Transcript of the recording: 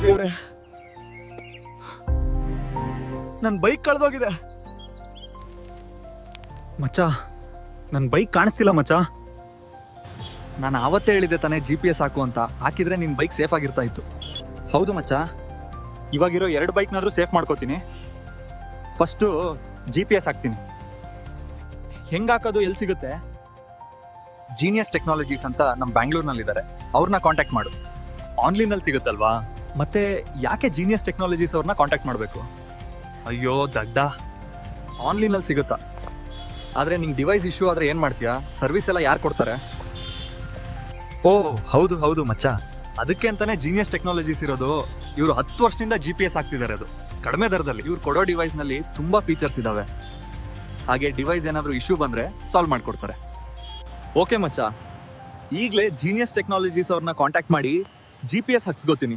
ದೇವ್ರೆ, ನನ್ನ ಬೈಕ್ ಕಳೆದೋಗಿದೆ. ಮಚ್ಚ, ನನ್ನ ಬೈಕ್ ಕಾಣಿಸ್ತಿಲ್ಲ ಮಚ್ಚ. ನಾನು ಆವತ್ತೇ ಹೇಳಿದ್ದೆ ತಾನೇ GPS ಹಾಕು ಅಂತ. ಹಾಕಿದ್ರೆ ನಿನ್ನ ಬೈಕ್ ಸೇಫ್ ಆಗಿರ್ತಾ ಇತ್ತು. ಹೌದು ಮಚ್ಚ, ಇವಾಗಿರೋ 2 ಬೈಕ್ನಾದ್ರೂ ಸೇಫ್ ಮಾಡ್ಕೋತೀನಿ. ಫಸ್ಟು GPS ಹಾಕ್ತೀನಿ. ಹೆಂಗೆ ಹಾಕೋದು, ಎಲ್ಲಿ ಸಿಗುತ್ತೆ? ಜೀನಿಯಸ್ ಟೆಕ್ನಾಲಜೀಸ್ ಅಂತ ನಮ್ಮ ಬ್ಯಾಂಗ್ಳೂರ್ನಲ್ಲಿದ್ದಾರೆ, ಅವ್ರನ್ನ ಕಾಂಟ್ಯಾಕ್ಟ್ ಮಾಡು. ಆನ್ಲೈನಲ್ಲಿ ಸಿಗುತ್ತಲ್ವಾ? ಮತ್ತೆ ಯಾಕೆ ಜೀನಿಯಸ್ ಟೆಕ್ನಾಲಜೀಸ್ ಅವ್ರನ್ನ ಕಾಂಟ್ಯಾಕ್ಟ್ ಮಾಡಬೇಕು? ಅಯ್ಯೋ ದಡ್ಡ, ಆನ್ಲೈನಲ್ಲಿ ಸಿಗುತ್ತಾ? ಆದರೆ ನಿಂಗೆ ಡಿವೈಸ್ ಇಶ್ಯೂ ಆದರೆ ಏನು ಮಾಡ್ತೀಯಾ? ಸರ್ವಿಸ್ ಎಲ್ಲ ಯಾರು ಕೊಡ್ತಾರೆ? ಓ ಹೌದು ಹೌದು ಮಚ್ಚ, ಅದಕ್ಕೆ ಅಂತಾನೆ ಜೀನಿಯಸ್ ಟೆಕ್ನಾಲಜೀಸ್ ಇರೋದು. ಇವರು 10 ವರ್ಷದಿಂದ GPS ಹಾಕ್ತಿದ್ದಾರೆ, ಅದು ಕಡಿಮೆ ದರದಲ್ಲಿ. ಇವ್ರು ಕೊಡೋ ಡಿವೈಸ್ನಲ್ಲಿ ತುಂಬ ಫೀಚರ್ಸ್ ಇದ್ದಾವೆ. ಹಾಗೆ ಡಿವೈಸ್ ಏನಾದರೂ ಇಶ್ಯೂ ಬಂದರೆ ಸಾಲ್ವ್ ಮಾಡಿಕೊಡ್ತಾರೆ. ಓಕೆ ಮಚ್ಚ, ಈಗಲೇ ಜೀನಿಯಸ್ ಟೆಕ್ನಾಲಜೀಸ್ ಅವ್ರನ್ನ ಕಾಂಟ್ಯಾಕ್ಟ್ ಮಾಡಿ GPS ಹಾಕ್ಸ್ಕೋತೀನಿ.